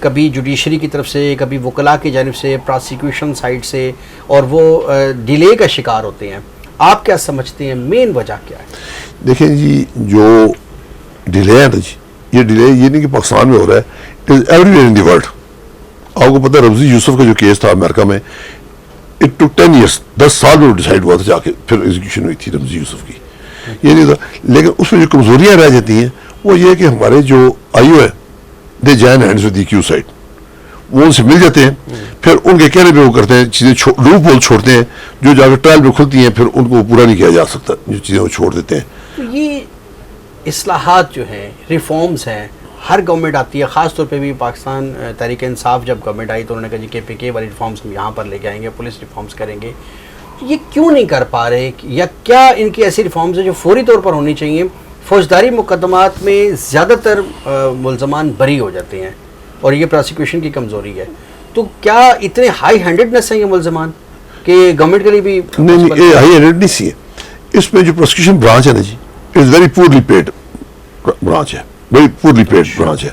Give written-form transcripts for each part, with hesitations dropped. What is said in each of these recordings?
کبھی جوڈیشری کی طرف سے, کبھی وکلاء کی جانب سے, پراسیکیوشن سائڈ سے, اور وہ ڈیلے کا شکار ہوتے ہیں. آپ کیا سمجھتے ہیں مین وجہ کیا ہے؟ دیکھیں جی, جو ڈیلے ہے نا جی, یہ ڈیلے یہ نہیں کہ پاکستان میں ہو رہا ہے, it is every where in the world. آپ کو پتہ ہے رمزی یوسف کا جو کیس تھا امریکہ میں, اٹ ٹوک 10 ایئرس, 10 سال میں ڈیسائیڈ ہوا تھا, جا کے پھر ایگزیکیوشن ہوئی تھی رمزی یوسف کی. یہ نہیں تھا, لیکن اس میں جو کمزوریاں رہ جاتی ہیں وہ یہ کہ ہمارے جو آئی او ہے they join hands with the Q side, وہ ان سے مل جاتے ہیں, پھر ان کے کہنے پہ وہ کرتے ہیں چیزیں, لوپ ہول چھوڑتے ہیں جو جا کے ٹرائل میں کھلتی ہیں, پھر ان کو پورا نہیں کیا جا سکتا, جو چیزیں وہ چھوڑ دیتے ہیں. تو یہ اصلاحات جو ہیں, ریفارمز ہیں, ہر گورنمنٹ آتی ہے, خاص طور پہ بھی پاکستان تحریک انصاف جب گورنمنٹ آئی تو انہوں نے کہا جی کے پی کے والی ریفارمز ہم یہاں پر لے کے آئیں گے, پولیس ریفارمز کریں گے. یہ کیوں نہیں کر پا رہے, یا کیا ان کی ایسی ریفارمز ہیں جو فوری طور پر ہونی چاہیے؟ فوجداری مقدمات میں زیادہ تر ملزمان بری ہو جاتے ہیں اور یہ پراسیکیوشن کی کمزوری ہے. تو کیا اتنے ہائی ہینڈڈنس ہیں یہ ملزمان کہ گورنمنٹ کے لیے بھی نہیں, یہ ہائی ہینڈڈ نہیں سی ہے. اس میں جو پروسیکیوشن برانچ ہے نا جی, it is very poorly paid branch ہے, ویری پورلی پیڈ برانچ ہے.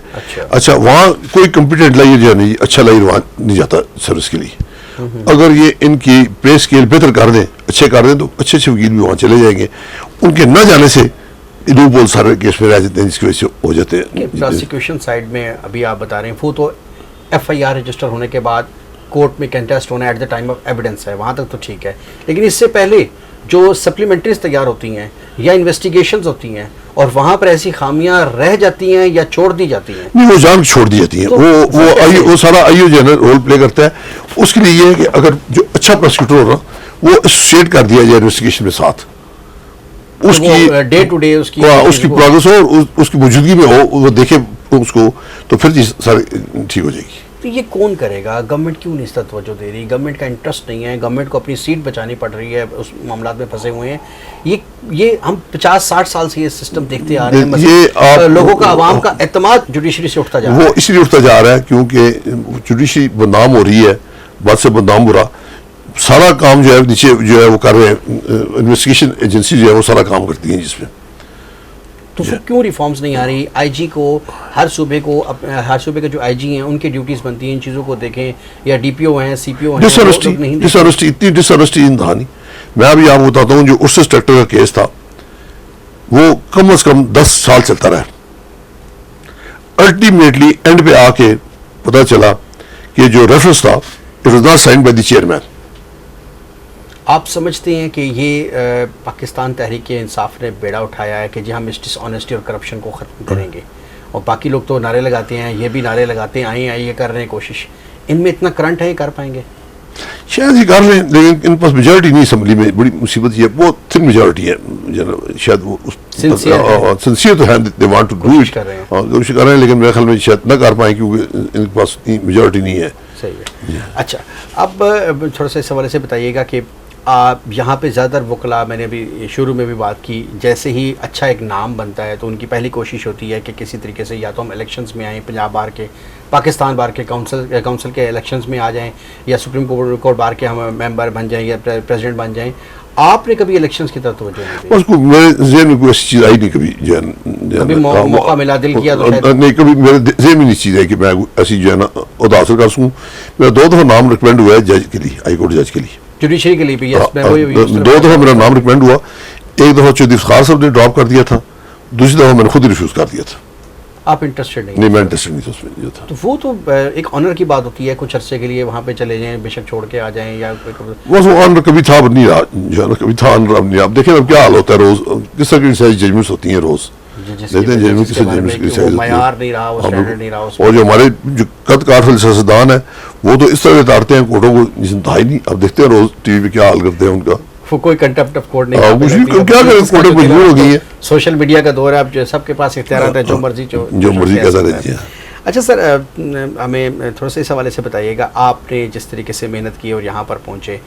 اچھا, وہاں کوئی کمپیٹنٹ لائر جو ہے نہیں, اچھا لائر وہاں نہیں جاتا سروس کے لیے. اگر یہ ان کی پے اسکیل بہتر کر دیں, اچھے کر دیں, تو اچھے اچھے وکیل بھی وہاں چلے جائیں گے. ان کے نہ جانے سے لوپ ہول سارے کیس میں رہ جاتے ہیں, جس کی وجہ سے ہو جاتے ہیں. پراسیکیوشن سائڈ میں ابھی آپ بتا رہے ہیں وہ تو ایف آئی آر رجسٹر ہونے کے بعد کورٹ میں کنٹیسٹ ہونا at the time of evidence ہے, وہاں تک تو ٹھیک ہے. لیکن اس سے پہلے جو سپلیمنٹریز تیار ہوتی ہیں یا انویسٹیگیشنز ہوتی ہیں اور وہاں پر ایسی خامیاں رہ جاتی ہیں یا چھوڑ دی جاتی ہیں, نہیں, وہ جان چھوڑ دی جاتی ہیں. وہ سارا آئی او جو ہے نا رول پلے کرتا ہے. اس کے لیے یہ ہے کہ اگر جو اچھا پروسیکیوٹر ہو نا, وہ ایسوسیٹ کر دیا جائے انویسٹیگیشن میں ساتھ, اس کی ڈے ٹو ڈے اس کی پروگرس ہو اور اس کی موجودگی میں ہو, وہ دیکھے اس کو, تو پھر چیز ساری ٹھیک ہو جائے گی. تو یہ کون کرے گا؟ گورنمنٹ کیوں نہیں اس طرح توجہ دے رہی؟ گورنمنٹ کا انٹرسٹ نہیں ہے, گورنمنٹ کو اپنی سیٹ بچانی پڑ رہی ہے, اس معاملات میں پھنسے ہوئے ہیں. یہ ہم 50-60 سال سے یہ سسٹم دیکھتے آ رہے ہیں. لوگوں کا, عوام کا اعتماد جوڈیشری سے اٹھتا جا رہا ہے. وہ اس لیے اٹھتا جا رہا ہے کیونکہ جوڈیشری بدنام ہو رہی ہے, بات سے بدنام ہو رہا. سارا کام جو ہے نیچے جو ہے وہ کر رہے ہیں, انویسٹیگیشن ایجنسی جو ہے وہ سارا کام کرتی ہیں جس میں. تو پھر کیوں ریفارمز نہیں آ رہی؟ آئی جی کو, ہر صوبے کے جو آئی جی ہیں ان کی ڈیوٹیز بنتی ہیں, ان چیزوں کو دیکھیں, یا ڈی پی او ہیں, سی پی او ہیں. ڈسانیسٹی اتنی ڈسانیسٹی تھا نہیں. میں ابھی آپ کو بتاتا ہوں, جو ارسس ٹریکٹر کا کیس تھا وہ کم از کم 10 سال چلتا رہا. الٹیمیٹلی اینڈ پہ آ کے پتہ چلا کہ جو ریفرنس تھا it was not signed by the chairman. آپ سمجھتے ہیں کہ یہ پاکستان تحریک انصاف نے بیڑا اٹھایا ہے کہ جی ہم اس ڈس آنیسٹی اور کرپشن کو ختم کریں گے, اور باقی لوگ تو نعرے لگاتے ہیں, یہ بھی نعرے لگاتے ہیں, آئیں کر رہے ہیں کوشش, ان میں اتنا کرنٹ ہے یہ کر پائیں گے؟ شاید یہ کر لیں, لیکن ان پاس میجورٹی نہیں اسمبلی میں. بڑی مصیبت یہ بہت تھن میجورٹی ہے, شاید وہ سنسیئر تو ہے, they want to do it, کوشش کر رہے ہیں, لیکن میرے خیال میں شاید نہ کر پائیں کیونکہ ان کے پاس میجورٹی نہیں ہے. صحیح ہے. اچھا, اب تھوڑا سا اس حوالے سے بتائیے گا کہ یہاں پہ زیادہ تر وکلاء, میں نے ابھی شروع میں بھی بات کی, جیسے ہی اچھا ایک نام بنتا ہے تو ان کی پہلی کوشش ہوتی ہے کہ کسی طریقے سے یا تو ہم الیکشنز میں آئیں, پنجاب بار کے, پاکستان بار کے کونسل کے الیکشنز میں آ جائیں, یا سپریم کورٹ بار کے ہم ممبر بن جائیں یا پریزیڈنٹ بن جائیں. آپ نے کبھی الیکشنز کی طرف توجہ نہیں دی؟ اس کو میرے ذہن میں کوئی ایسی چیز آئی نہیں کبھی. کبھی موقع ملا, دل کیا تو نہیں, کبھی میرے ذہن میں نہیں چیز ہے کہ میں ایسی جو ہے نا عہدہ حاصل کر سکوں. میرا 2 دفعہ نام ریکمینڈ ہوا ہے جج کے لیے, ہائی کورٹ جج کے لیے, جوڈیشری کے لیے بھی. 2 دفعہ میرا نام ریکمینڈ ہوا. ایک دفعہ چودھری افتخار صاحب نے ڈراپ کر دیا تھا, دوسری دفعہ میں نے خود ہی ریفیوز کر دیا تھا. آپ انٹرسٹڈ نہیں؟ میں انٹرسٹڈ نہیں تھا اس میں جو تھا. تو وہ تو ایک آنر کی بات ہوتی ہے, کچھ عرصے کے لیے وہاں پہ چلے جائیں, بے شک چھوڑ کے آ جائیں, یا بس وہ آنر کبھی تھا نہیں رہا جو ہے نا, کبھی تھا آنر اب نہیں. آپ دیکھیں اب کیا حال ہوتا ہے روز, کس طرح کی سائز ججمنٹس ہوتی ہیں روز, دیکھتے ہیں ججمنٹ کس ججمنٹ کی سائز ہوتی ہے. اور جو ہمارے جو قد کاٹ والے سیاستدان ہیں وہ تو اس طرح اتارتے ہیں کورٹوں کو جس نے تھا ہی نہیں. اب دیکھتے ہیں روز ٹی وی پہ کیا حال کرتے ہیں ان کا. وہ کوئی کنٹمپٹ آف کورٹ نہیں, کیا کریں, کورٹیں مجبور ہو گئی ہیں. سوشل میڈیا کا دور ہے, اب سب کے پاس اختیارات ہیں, جو مرضی کہتا رہتی ہیں. اچھا سر, ہمیں تھوڑا سا اس حوالے سے بتائیے گا, آپ نے جس طریقے سے محنت کی اور یہاں پر پہنچے,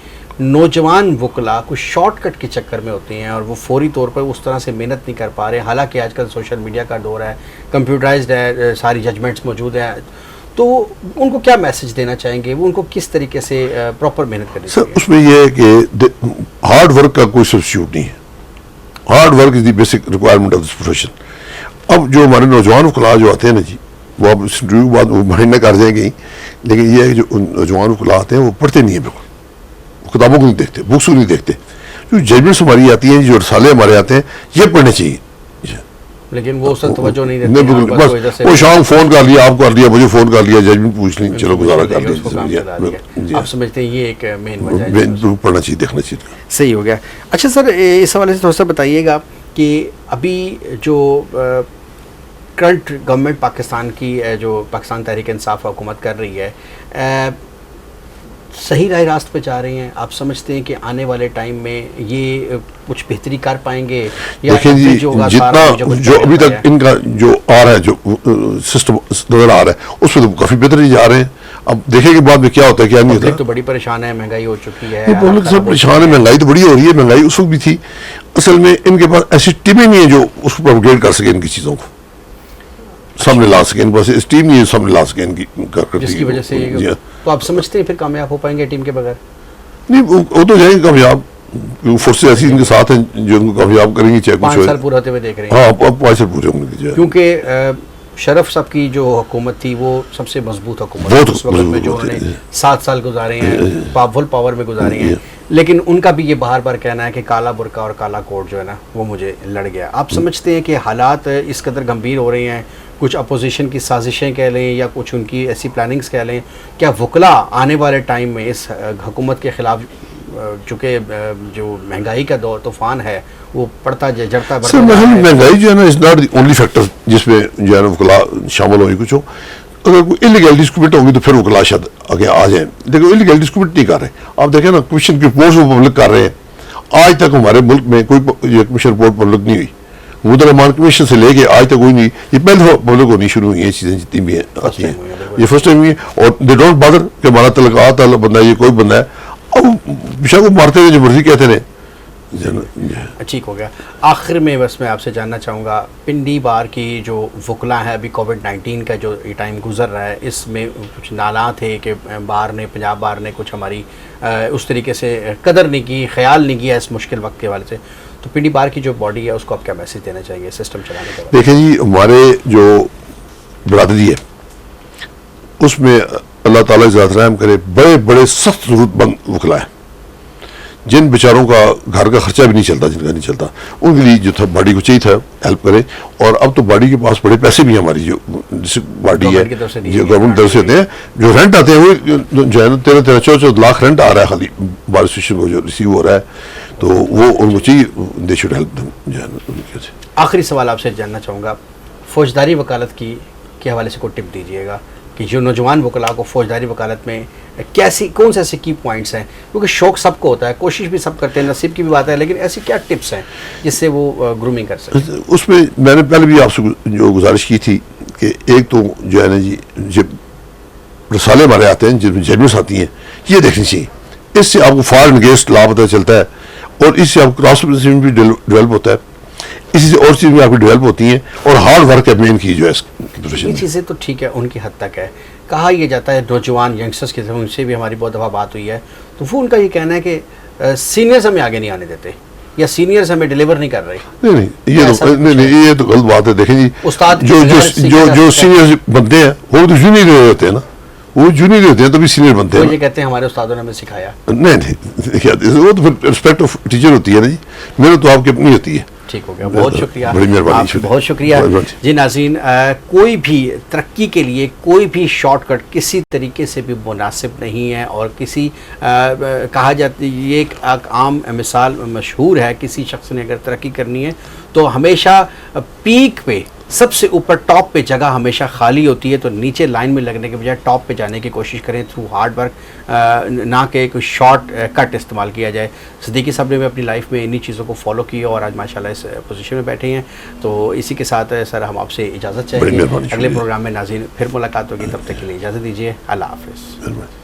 نوجوان وکلاء کچھ شارٹ کٹ کے چکر میں ہوتے ہیں اور وہ فوری طور پر اس طرح سے محنت نہیں کر پا رہے, حالانکہ آج کل سوشل میڈیا کا دور ہے, کمپیوٹرائزڈ ہے, ساری ججمنٹس موجود ہیں, تو ان کو کیا میسج دینا چاہیں گے؟ وہ ان کو کس طریقے سے پراپر محنت کرنی چاہیے؟ سر اس میں یہ ہے کہ ہارڈ ورک کا کوئی سبسٹیوٹ نہیں ہے. Hard work is the basic requirement of this profession. اب جو ہمارے نوجوان وکلاء جو آتے ہیں نا جی, وہ آپ اس انٹرویو کے بعد وہ مائنڈ نہ کر جائیں گے. لیکن یہ ہے کہ جو نوجوان وکلا آتے ہیں وہ پڑھتے نہیں ہیں بالکل, وہ کتابوں کو نہیں دیکھتے, بکس کو نہیں دیکھتے. جو ججمنٹس ہماری آتی ہیں, جو رسالے ہمارے آتے ہیں, یہ پڑھنے چاہیے. لیکن وہ اس توجہ نہیں دیتے. بالکل, بس وہ شام فون کر لیا, آپ کر لیا, مجھے فون کر لیا, ججمنٹ پوچھ لیں, چلو گزارا کر لیں. آپ سمجھتے ہیں یہ ایک مین وجہ ہے, پڑھنا چاہیے, دیکھنا چاہیے. صحیح ہو گیا. اچھا سر, اس حوالے سے تھوڑا سا بتائیے گا کہ ابھی جو کرنٹ گورنمنٹ پاکستان کی جو پاکستان تحریک انصاف حکومت کر رہی ہے, صحیح راہ راست پہ جا رہے ہیں؟ آپ سمجھتے ہیں کہ آنے والے ٹائم میں یہ کچھ بہتری کر پائیں گے؟ دیکھیں جی, جتنا جو ابھی تک ان کا جو آ رہا ہے, جو سسٹم نظر آ رہا ہے, اس میں تو کافی بہتر جا رہے ہیں. اب دیکھیں کہ بعد میں کیا ہوتا ہے کیا نہیں ہوتا. تو بڑی پریشان ہے, مہنگائی ہو چکی ہے, پبلک سب پریشان ہے, مہنگائی تو بڑی ہو رہی ہے, مہنگائی اس وقت بھی تھی. اصل میں ان کے پاس ایسی ٹیمیں نہیں ہیں جو اس کو پروپیگیٹ کر سکے ان کی چیزوں کو سامنے لا سکیں. ان پاس ٹیم نہیں ہے سامنے لا سکیں ان کی, جس کی وجہ سے. تو آپ سمجھتے ہیں پھر کامیاب ہو پائیں گے ٹیم کے بغیر؟ نہیں, وہ تو جائیں گے کامیاب. فورسز ایسی ان کے ساتھ ہیں جو ان کو کامیاب کریں گے, چاہے کچھ 5 سال پورے ہوتے ہوئے دیکھ رہے ہیں. ہاں, اب 5 سال پورے ہوں گے. کیونکہ شرف صاحب کی جو حکومت تھی وہ سب سے مضبوط حکومت بہت اس وقت میں, جو انہوں نے 7 سال گزارے ہیں, فل پاور میں گزارے ہیں. لیکن ان کا بھی یہ بار بار کہنا ہے کہ کالا برقع اور کالا کوٹ جو ہے نا وہ مجھے لڑ گیا. آپ سمجھتے ہیں کہ حالات اس قدر گمبھیر ہو رہے ہیں, کچھ اپوزیشن کی سازشیں کہہ لیں یا کچھ ان کی ایسی پلاننگز کہہ لیں, کیا وکلا آنے والے ٹائم میں اس حکومت کے خلاف, چونکہ جو مہنگائی کا دور طوفان ہے وہ پڑتا جڑتا بڑھتا ہے. مہنگائی جو ہے نا is not the only factor جس میں جو ہے نا وکلا شامل ہوئی. کچھ ہو, اگر کوئی انلیگلٹیز کمٹ ہوں گی تو پھر وکلا شاید آگے آ جائیں, لیکن انلیگلٹیز کمٹ نہیں کر رہے. آپ دیکھیں نا, کمیشن کی رپورٹس وہ پبلک کر رہے ہیں. آج تک ہمارے ملک میں کوئی کمیشن رپورٹ پبلک نہیں ہوئی. محمود الرحمان کمیشن سے لے کے آج تک کوئی نہیں. یہ پہلے پبلک ہونی شروع ہوئی ہیں چیزیں جتنی بھی آتی ہیں, یہ فرسٹ ٹائم ہوئی ہے. اور دے ڈونٹ بادر کہ ہمارا تعلقات والا بندہ ہے, یہ کوئی بندہ ہے, اب بشا کو مارتے ہوئے جو مرضی کہتے رہے. ٹھیک ہو گیا. آخر میں بس میں آپ سے جاننا چاہوں گا, پنڈی بار کی جو وکلا ہے, ابھی کووڈ-19 کا جو یہ ٹائم گزر رہا ہے, اس میں کچھ نالات تھے کہ بار نے, پنجاب بار نے کچھ ہماری اس طریقے سے قدر نہیں کی, خیال نہیں کیا اس مشکل وقت کے حوالے سے. تو پنڈی بار کی جو باڈی ہے اس کو آپ کیا میسج دینا چاہیے سسٹم چلانے کے بعد؟ دیکھیں جی, ہمارے جو برادری ہے اس میں اللہ تعالیٰ ذات رحم کرے, بڑے بڑے سخت ضرورت مند وکلا ہے جن بیچاروں کا گھر کا خرچہ بھی نہیں چلتا, جن کا نہیں چلتا, ان کے لیے جو تھا باڈی کو چاہیے تھا ہیلپ کرے. اور اب تو باڈی کے پاس بڑے پیسے بھی ہیں, ہماری جو باڈی ہے جو گورنمنٹ طرف سے ہوتے ہیں, جو رینٹ آتے ہیں وہ جو ہے نا 13-14 لاکھ رینٹ آ رہا ہے خالی بار اسٹیشن کو جو ریسیو ہو رہا ہے, تو وہ ان کو چاہیے دے شوڈ ہیلپ جو ہے نا. آخری سوال آپ سے جاننا چاہوں گا, فوجداری وکالت کی کے حوالے سے کوئی ٹپ دیجیے گا کہ جو نوجوان وکلا کو فوجداری وکالت میں کیسی, کون سے ایسے کی پوائنٹس ہیں, کیونکہ شوق سب کو ہوتا ہے, کوشش بھی سب کرتے ہیں, نصیب کی بھی بات ہے, لیکن ایسی کیا ٹپس ہیں جس سے وہ گرومنگ کر سکتے؟ اس میں میں نے پہلے بھی آپ سے جو گزارش کی تھی کہ ایک تو جو ہے نا جی, جب رسالے ہمارے آتے ہیں, جس میں ججمنٹس آتی ہیں, یہ دیکھنی چاہیے. اس سے آپ کو فار اینڈ اگینسٹ لا پتہ چلتا ہے, اور اس سے آپ کو کراس ریپرزینٹیشن بھی ڈیولپ ہوتا ہے, اسی سے اور چیز بھی آپ کی ڈیولپ ہوتی ہیں, اور ہارڈ ورک ہے مین کی جو ہے اس پروفیشن میں. یہ چیزیں تو ٹھیک ہے, ان کی حد تک ہے. کہا یہ جاتا ہے نوجوان ینگسٹرس کے ان سے بھی ہماری بہت دفعہ بات ہوئی ہے, تو وہ ان کا یہ کہنا ہے کہ سینئرز ہمیں آگے نہیں آنے دیتے یا سینئرز ہمیں ڈیلیور نہیں کر رہے. نہیں, یہ تو غلط بات ہے. دیکھیں جی, استاد جو سینئر بنتے ہیں وہ تو جونیئر ہوتے ہیں نا, وہ جونیئر ہوتے ہیں تو بھی سینئر بنتے ہیں. یہ کہتے ہیں ہمارے استادوں نے ہمیں سکھایا. نہیں, وہ تو پھر رسپیکٹ آف ٹیچر ہوتی ہے نا جی, میرے تو آپ کی اپنی ہوتی ہے. ٹھیک ہو گیا, بہت شکریہ, بڑی مہربانی, بہت شکریہ. جی ناظرین, کوئی بھی ترقی کے لیے کوئی بھی شارٹ کٹ کسی طریقے سے بھی مناسب نہیں ہے, اور کسی کہا جاتا ہے, یہ ایک عام مثال مشہور ہے, کسی شخص نے اگر ترقی کرنی ہے تو ہمیشہ پیک پہ, سب سے اوپر ٹاپ پہ جگہ ہمیشہ خالی ہوتی ہے, تو نیچے لائن میں لگنے کے بجائے ٹاپ پہ جانے کی کوشش کریں تھرو ہارڈ ورک, نہ کہ کوئی شارٹ کٹ استعمال کیا جائے. صدیقی صاحب نے اپنی لائف میں انہی چیزوں کو فالو کیا اور آج ماشاءاللہ اس پوزیشن میں بیٹھے ہیں. تو اسی کے ساتھ سر ہم آپ سے اجازت چاہیں گے, اگلے پروگرام میں ناظرین پھر ملاقات ہوگی, تب تک کے لیے اجازت دیجیے, اللہ حافظ.